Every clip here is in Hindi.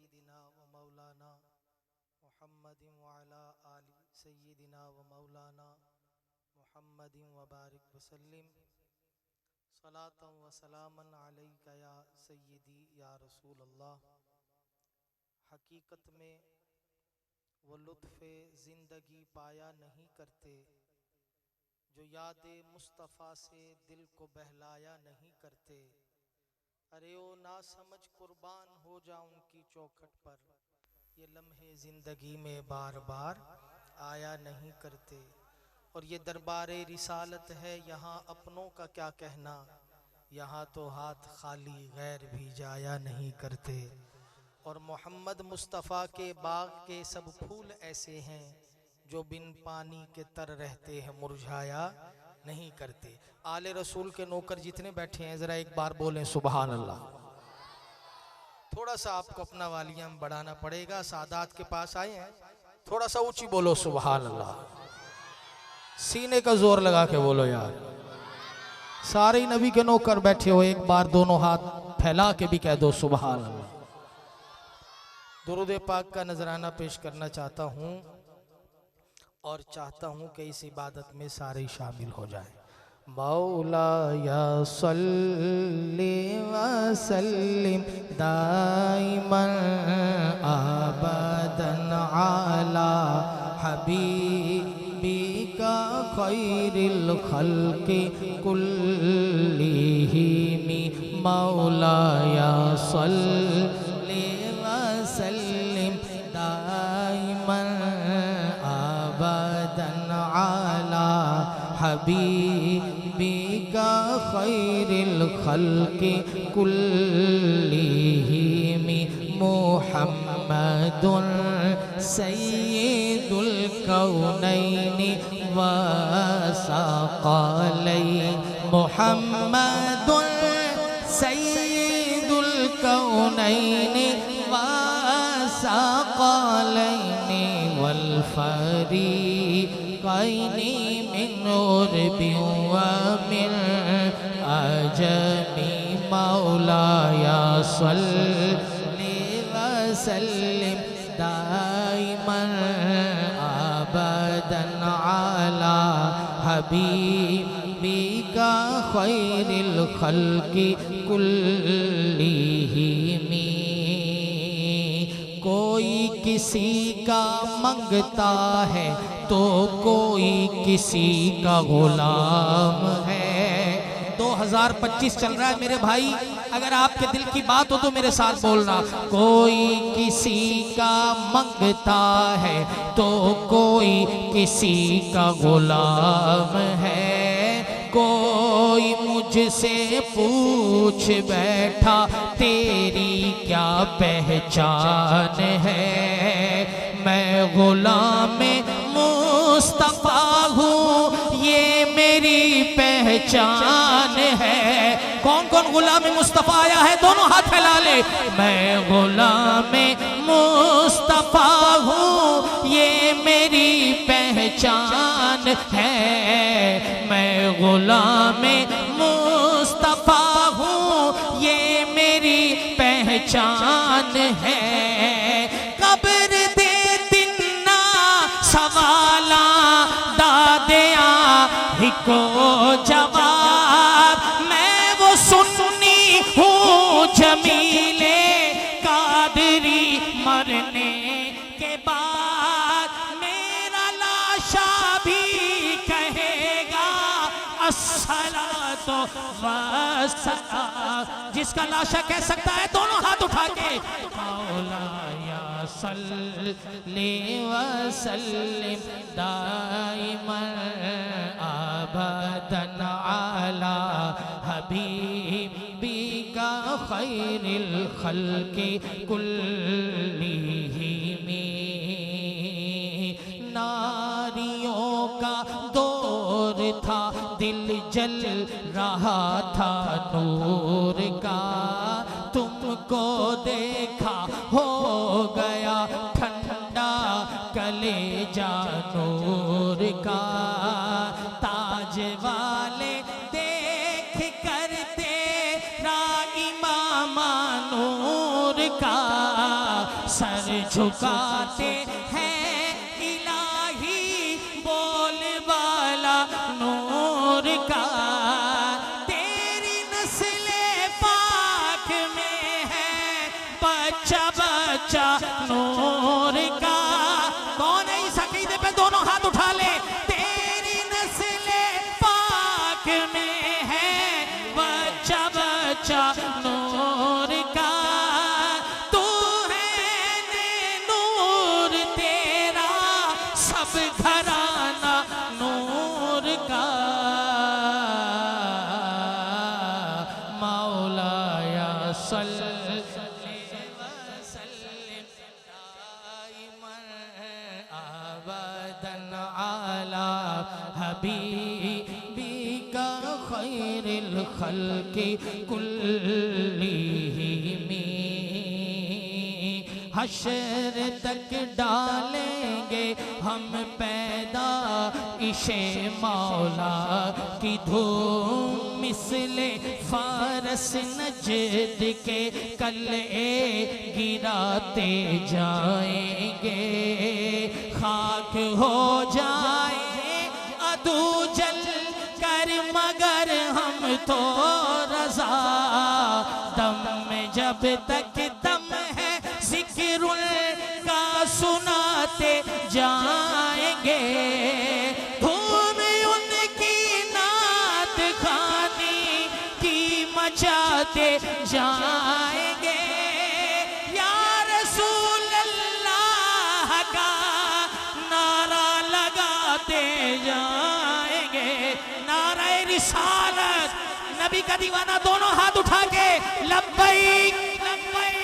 सय्यिदिना व मौलाना मुहम्मदिन व अला आलि सय्यिदिना व मौलाना मुहम्मदिन व बारिक वसल्लिम सलातन व सलामन अलैका या सय्यिदी या रसूल अल्लाह। हकीकत में वो लुत्फ़े ज़िंदगी पाया नहीं करते जो याद मुस्तफ़ा से दिल को बहलाया नहीं करते। अरे ओ ना समझ कुर्बान हो जा उनकी चौखट पर, ये लम्हे ज़िंदगी में बार बार आया नहीं करते। और ये दरबारे रिसालत है, यहाँ अपनों का क्या कहना, यहाँ तो हाथ खाली गैर भी जाया नहीं करते। और मोहम्मद मुस्तफ़ा के बाग के सब फूल ऐसे हैं जो बिन पानी के तर रहते हैं, मुरझाया नहीं करते। आले रसूल के नौकर जितने बैठे हैं जरा एक बार बोलें सुभान अल्लाह। थोड़ा सा आपको अपना वालियम बढ़ाना पड़ेगा, सादात के पास आए हैं, थोड़ा सा ऊंची बोलो सुभान अल्लाह। सीने का जोर लगा के बोलो यार। सारे नबी के नौकर बैठे हो, एक बार दोनों हाथ फैला के भी कह दो सुभान अल्लाह। दुरूद पाक का नजराना पेश करना चाहता हूँ और चाहता हूँ कि इस इबादत में सारे शामिल हो जाएं। मौला या सल्ली व सल्लिम दाइमन अबदन अला हबीबिका खैरिल खल्क़ि कुल्लिहिम। मौला या सल्ली व सल्लिम दाइमन अबदन अला हबीबिका खैरिल खल्क़ि कुल्लिहिम। मुहम्मदुन सय्यिदुल कौनैनि व सक़लैनि। मुहम्मदुन सय्यिदुल कौनैनि व सक़लैनि वल फ़रीक़ैनि मिन उर्बि व मिन अजमी। मौला या सल्ली व सल्लिम दाइमन अबदन अला हबीबिका खैरिल खल्क़ि कुल्लिहिम। कोई किसी का मंगता है तो कोई किसी का गुलाम है। 2025 चल रहा है मेरे भाई, अगर आपके दिल की बात हो तो मेरे साथ बोलना। कोई किसी का मंगता है तो कोई किसी का गुलाम है। कोई मुझसे पूछ बैठा तेरी क्या पहचान है। मैं गुलाम मुस्तफ़ा हूँ, ये मेरी पहचान है। कौन कौन गुलाम मुस्तफ़ा आया है, दोनों हाथ फैला ले। मैं गुलाम मुस्तफ़ा हूँ, ये मेरी पहचान है। मैं गुलाम मुस्तफ़ा हूँ, ये मेरी पहचान है। कब्र दे दिन्ना सवाला दादिया ही को जवाब। मैं वो सुन्नी हूँ जमीले कादरी, मरने के बाद मेरा लाशा भी कहेगा अस्सलातु वस्सलाम। जिसका लाशा कह सकता है दोनों हाथ उठा के। मौला या सल्ली व सल्लिम दाइमन अबदन अला हबीबिका खैरिल खल्क़ि कुल्लिहिम। नारियों का दौर था, दिल जल रहा था नूर का। तुमको देखा हो गया ठंडा कलेजा नूर का। ताज वाले देख करते ना इमामा नूर का। सर झुकाते हैं इलाही बोल वाला नूर का। तेरी नस्ले पाक में है बच्चा बच्चा नूर का। कौन है इस अकीदे पे दोनों हाथ उठा ले। तेरी नस्ले पाक में है बच्चा बच्चा नूर का। तू है ने नूर तेरा सब घराना नूर का। मौलाया सल्लि वसल्लिम दाइमन अबदन अला हबीबिका खैरिल खल्क़ि कुल्लिहिम। हश्र तक डालेंगे हम पैदा इशे मौला की धूम मिसले फारस नजद के कल्ले गिराते जाएंगे। खाक हो जाए अदू जल कर मगर हम तो रज़ा। दम में जब तक दम है जिक्रुल का सुनाते जाएंगे। धूम उनकी नात खानी की मचाते जाएंगे। या रसूल अल्लाह का नारा लगाते जाएंगे। नारा रिसालत नबी का दीवाना दोनों हाथ उठा के लब्बैक लब्बैक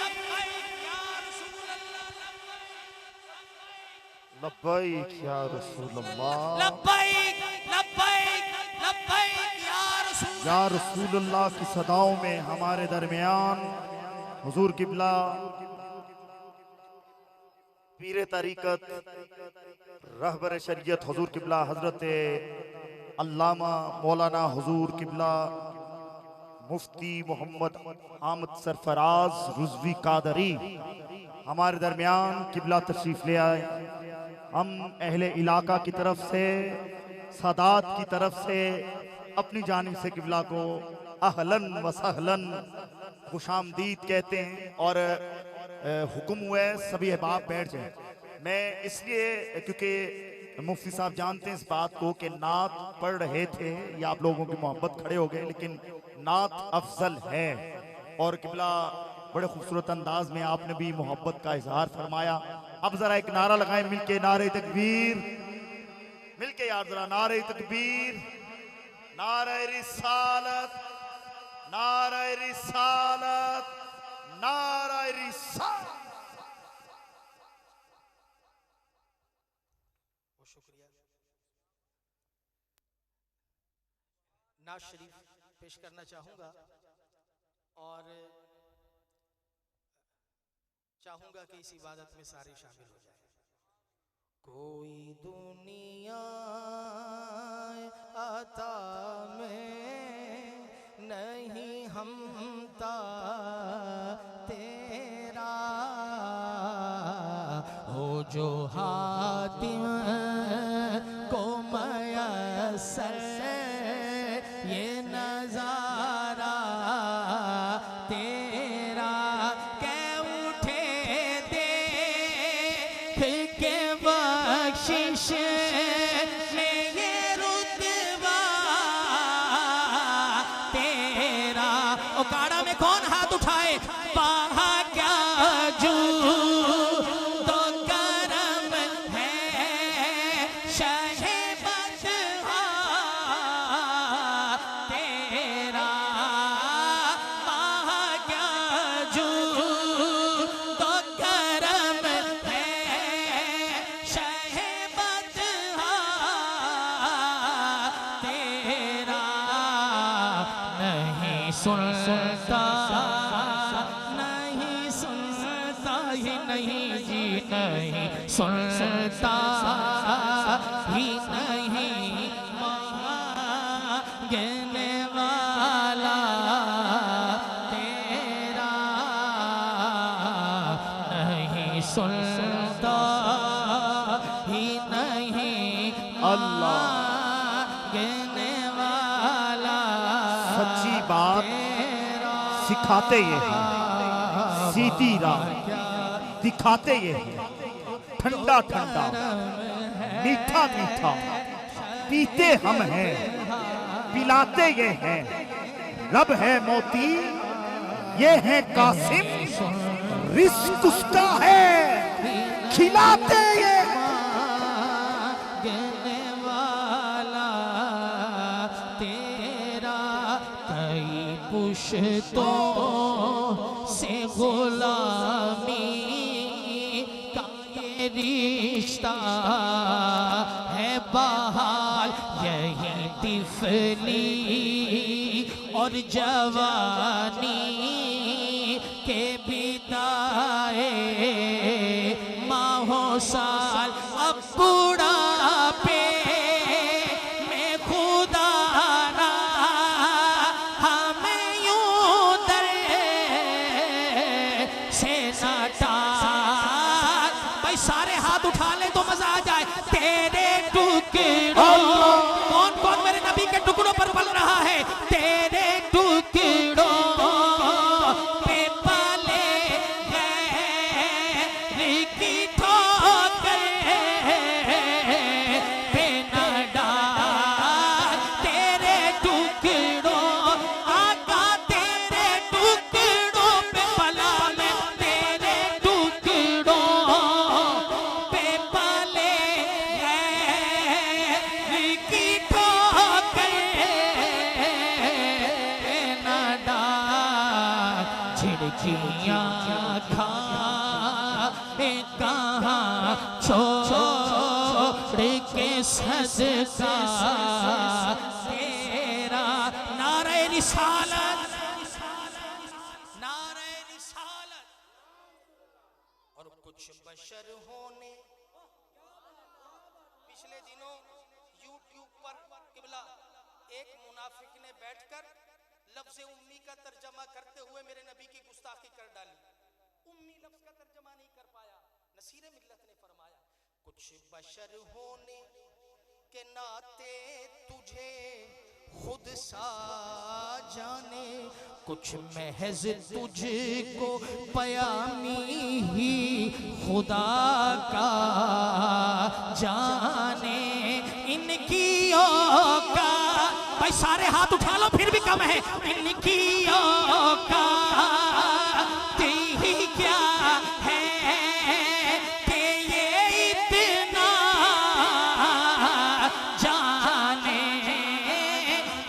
लब्बैक या रसूल अल्लाह लब्बैक या रसूल अल्लाह लब्बैक लब्बैक लब्बैक या रसूल अल्लाह की सदाओं में हमारे दरमियान हुजूर किबला पीर तरीकत रहबर शरीयत हुजूर किबला हजरत अल्लामा मौलाना हुजूर किबला मुफ्ती मोहम्मद आमद सरफराज रुज़वी कादरी हमारे दरमियान किबला तशरीफ ले आए। हम अहले इलाका की तरफ से सादात की तरफ से अपनी जानिब से किबला को अहलन व सहलन खुशामदीद कहते हैं और हुक्म हुआ है सभी अहबाब बैठ जाए। मैं इसलिए क्योंकि मुफ्ती साहब जानते हैं इस बात को कि नात पढ़ रहे थे या आप लोगों की मोहब्बत खड़े हो गए, लेकिन नात अफजल है और किबला बड़े खूबसूरत अंदाज में आपने भी मोहब्बत का इजहार फरमाया। अब जरा एक नारा लगाएं मिलके, नारे तकबीर मिलके यार जरा, नारे तकबीर, नारे रिसालत, नारे रिसालत, नारे रिसालत। शुक्रिया। नाज शरीफ पेश करना चाहूंगा और चाहूंगा कि इस इबादत में सारे शामिल हो जाए। कोई दुनिया आता में नहीं हमता तेरा हो जो हातिम को मयस्सर ये नजारा तेरा कै उठे देख के बख्शिश में ये रुतबा तेरा। ओ काड़ा में कौन हाथ उठाए, पाहा क्या जू तो करम है शहे बदहा तेरा। पाहा क्या जू तो करम है शहे बदहा तेरा। नहीं सुनता नहीं सुनता ही नहीं जी नहीं सुनता ही नहीं मांगने वाला तेरा। सुनता ही नहीं अल्लाह गिरने वाला सच्ची बात सिखाते ये हैं, सीधी राह दिखाते ये हैं, ठंडा ठंडा मीठा मीठा पीते हम हैं, पिलाते ये हैं, रब है मोती ये है कासिम, रिस्क उसका है खिलाते ये गिरने वाला तेरा कई पुश्तों से गुलामी का ये रिश्ता है बहाल, यही तिफली और जवानी के बिताए माहो साल, अब बुढ़ापे में खुदा ना हमें यूं दर से ना टाल। भाई सारे हाथ उठा ले तो मजा आ जाए। तेरे टुकड़ों, कौन कौन मेरे नबी के टुकड़ों पर पल रहा है? तेरे टुकड़ों पे पले गए की ठोकर पे न डाल। तेरे टुकड़ों आका, तेरे टुकड़ों पे पला मैं, तेरे टुकड़ों पे पले गए की ठोकर पे न डाल। झिड़कियाँ खा कहाँ छोड़ के सदका तेरा नारे रिसालत, नारे रिसालत। और कुछ बशर होने पिछले दिनों YouTube पर किबला एक मुनाफिक ने बैठकर लफ्ज़ उम्मी का तर्जमा करते हुए मेरे नबी की गुस्ताखी कर डाली। उम्मी लफ्ज़ का तर्जमा नहीं कर पाया। नसीर मिल्लत ने फरमाया कुछ बशर होने के नाते तुझे खुद सा जाने, कुछ महज तुझको पयामी ही खुदा का जाने। इनकी औकात, भाई सारे हाथ उठा लो फिर भी कम है। इनकी औकात ही क्या है कि ये इतना जाने।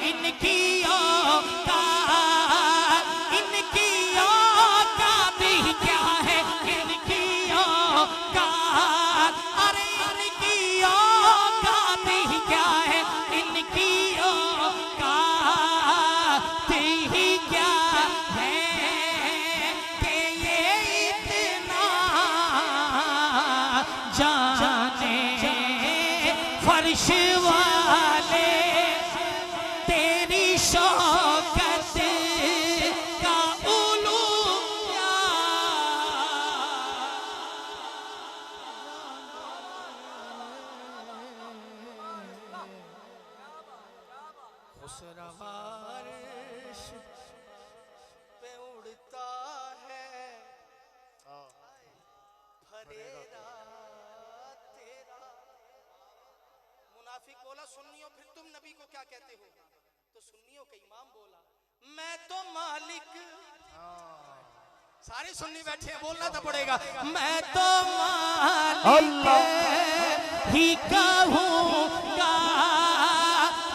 इनकी औकात, इनकी औकात ही क्या है, इनकी औकात, अरे इनकी औकात ही क्या है, इनकी औकात ही क्या है कि ये इतना जाने। फर्श वाले तेरी शौकत का उलू क्या, खुसरवारिश पे उड़ता है फरेरा तेरा। मुनाफिक बोला सुन्नियों फिर तुम नबी को क्या कहते हो? तो सुन्नियों का इमाम बोला मैं तो मालिक, सारे सुन्नी बैठे हैं बोलना तो पड़ेगा। मैं तो मालिक ही कहूँगा,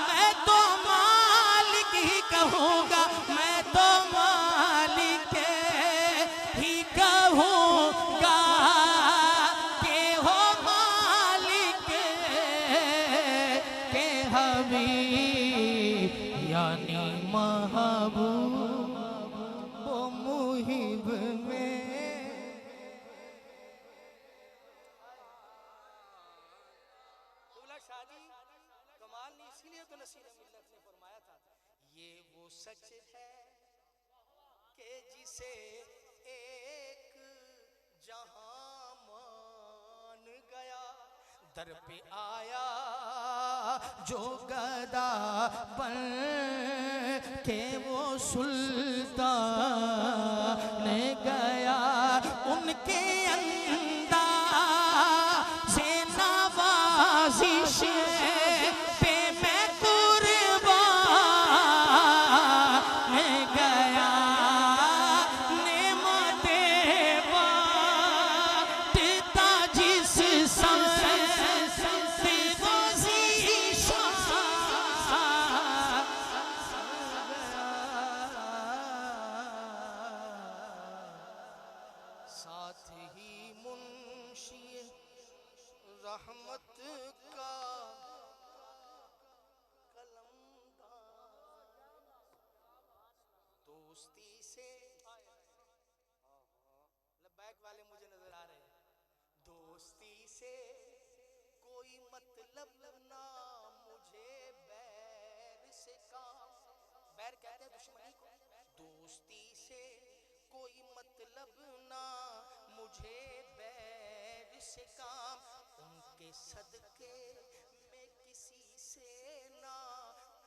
मैं तो मालिक ही कहूँगा, मैं तो मालिक ही कहूँगा के हो मालिक के हबीब यानी महबूब वो मुहिब में। कमाल नहीं, इसीलिए तो नसीर मिल्लत ने फरमाया था ये वो सच है कि जिसे एक जहां दर पे आया जो गदा बन के वो सुल्तान गया उनके अंदाज़े नवाज़िश पे मैं कुर्बान गया नेमते बांटता जिस साथ ही मुंशी रहमत का दोस्ती से बैक वाले मुझे नजर आ रहे हैं। दोस्ती से कोई मतलब ना मुझे बैर से काम, बैर कहते हैं दुश्मनी को, दोस्ती से कोई मतलब ना मुझे बैर से काम, उनके सदके में किसी से ना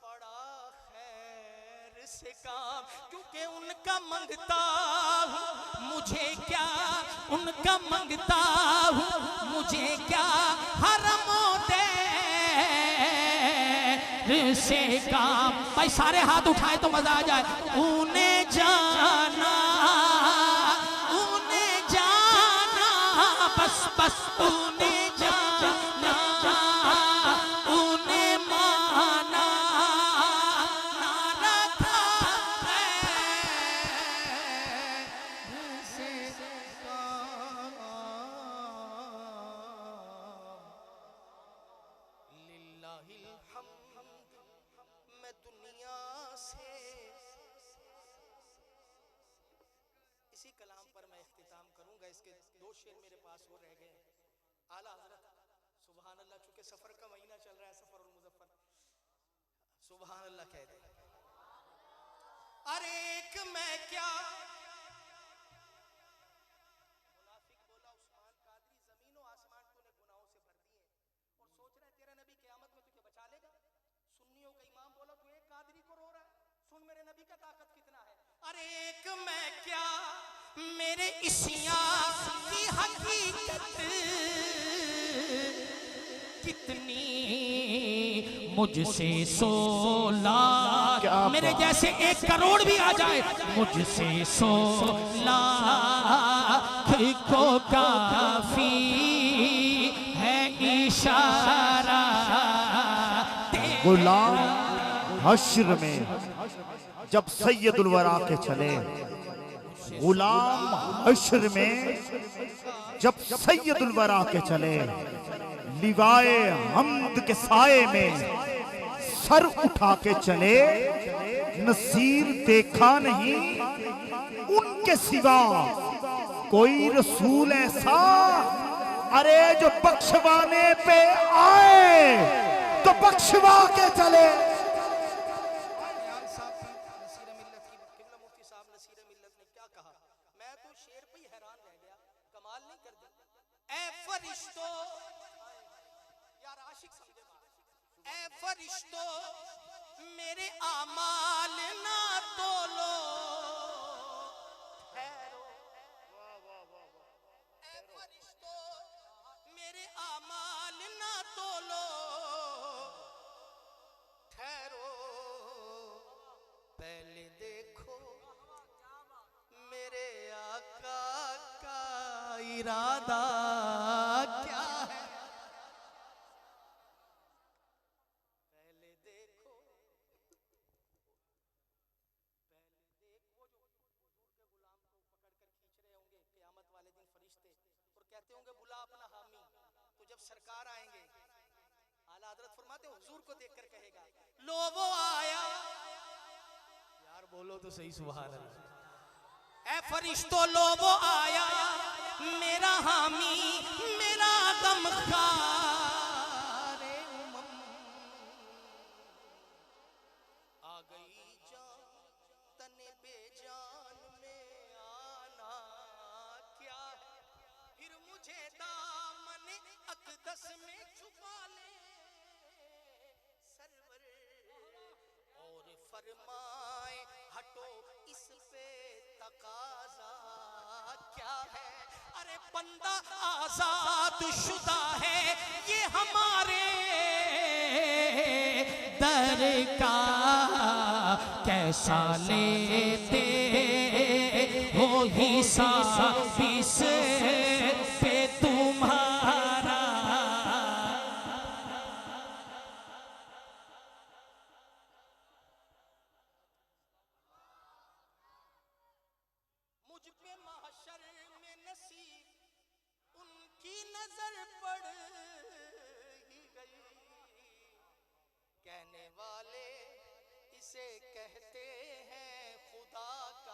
पड़ा खैर से काम, क्योंकि उनका मंगता हूँ मुझे क्या, उनका मंगता हूँ मुझे क्या, हरमो देर से काम। भाई सारे हाथ उठाए तो मजा आ जाए। उन्हें जाना बस बस उन्हें जाना उन्हें माना ना रखा से लिल्लाहिल हम्द। मैं दुनिया से इसी कलाम पर मैं इख्तिताम करूंगा। इसके दो शेर मेरे पास हो रह गए। आला हजरत सुभान अल्लाह, चूंकि सफर का महीना चल रहा है, सफर और मुजफ्फर, सुभान अल्लाह कह दे। अरे एक मैं क्या मुनाफिक बोला उस्मान कादरी, जमीन और आसमान तूने गुनाहों से भर दिए और सोच रहा है तेरा नबी क़यामत में तुझे बचा लेगा। सुन्नियों का इमाम बोला तू एक कादरी को रो रहा है, सुन मेरे नबी का ताकत कितना है। अरे एक मैं क्या मेरे इसिया की हकीकत कितनी, मुझसे 16 मेरे जैसे 1 करोड़ भी आ जाए, मुझसे 16 को काफी है इशारा। गुलाम हश्र में जब सैयदुल वरा के चले, गुलाम हश्र में जब सैयदुल वरा के चले, लिवाए हमद के साए में सर उठा के चले, नसीर देखा नहीं उनके सिवा कोई रसूल ऐसा, अरे जो बख्शवाने पे आए तो बख्शवा के चले। फरिश्तो मेरे आमाल ना तोलो, ठहरो। ऐ फरिश्तो मेरे आमाल ना तोलो, ठहरो। पहले देखो मेरे आका का इरादा क्या है, कहते होंगे बुला अपना हामी, तो जब सरकार आएंगे आला हजरत फरमाते हैं हुजूर को देखकर कहेगा लो वो आया, यार बोलो तो सही सुभान अल्लाह। ऐ फरिश्तों लो वो आया मेरा हामी मेरा गमखार उम्म, आ गई जान तने बेजान में आना क्या है, फिर मुझे दामन अक़दस अकस में छुपा ले सरवर और फरमाए हटो इस पे तकाजा क्या है। अरे बंदा आजाद शुदा है ये हमारे दर का कैसा लेते हो हिसाब इस पे तुम्हारा। मुझ पे महशर में नसीब उनकी नजर पड़ ही गई। कहने वाले इसे कहते हैं खुदा का